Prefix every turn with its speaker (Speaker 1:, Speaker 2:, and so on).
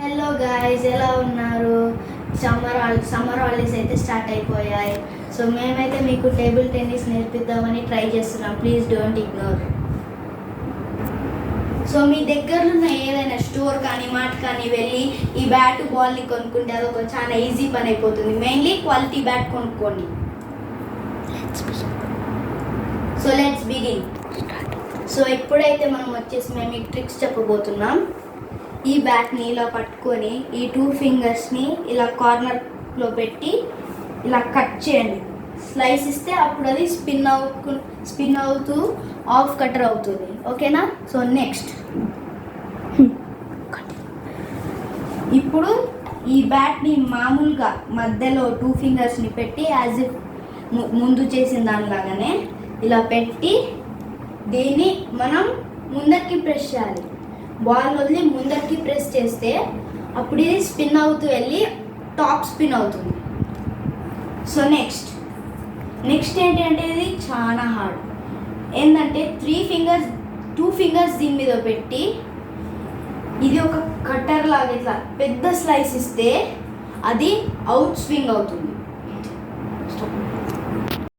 Speaker 1: Hello guys, ఎలా ఉన్నారు? Summer holidays అయితే స్టార్ట్ అయిపోయాయి. సో మేమైతే మీకు టేబుల్ టెన్నిస్ నేర్పిద్దామని ట్రై చేస్తున్నాం. Please don't ignore. సో మీ దగ్గరలో ఉన్న ఏదైనా స్టోర్ కానీ మార్ట్ కానీ వెళ్ళి ఈ బ్యాట్ బాల్ని కొనుక్కుంటే అదొక చాలా ఈజీ పని అయిపోతుంది. మెయిన్లీ క్వాలిటీ బ్యాట్ కొనుక్కోండి. So let's begin. సో ఇప్పుడైతే మనం వచ్చేసి మేము మీకు ట్రిక్స్ చెప్పబోతున్నాం. ఈ బ్యాట్ని ఇలా పట్టుకొని ఈ 2 ఫింగర్స్ని ఇలా కార్నర్లో పెట్టి ఇలా కట్ చేయండి. స్లైస్ ఇస్తే అప్పుడు అది స్పిన్ అవుతూ ఆఫ్ కటర్ అవుతుంది. ఓకేనా? సో నెక్స్ట్ ఇప్పుడు ఈ బ్యాట్ని మామూలుగా మధ్యలో 2 ఫింగర్స్ని పెట్టి యాజ్ ఇఫ్ ముందు చేసిన దానిలాగానే ఇలా పెట్టి దీన్ని మనం ముందరికి ప్రెస్ చేయాలి. బాల్ వదిలి ముందరికి ప్రెస్ చేస్తే అప్పుడు ఇది స్పిన్ అవుతూ వెళ్ళి టాప్ స్పిన్ అవుతుంది. సో నెక్స్ట్ ఏంటంటే ఇది చాలా హార్డ్. ఏంటంటే 2 ఫింగర్స్ దీని మీద పెట్టి ఇది ఒక కట్టర్ లాగా ఇట్లా పెద్ద స్లైస్ ఇస్తే అది అవుట్ స్వింగ్ అవుతుంది.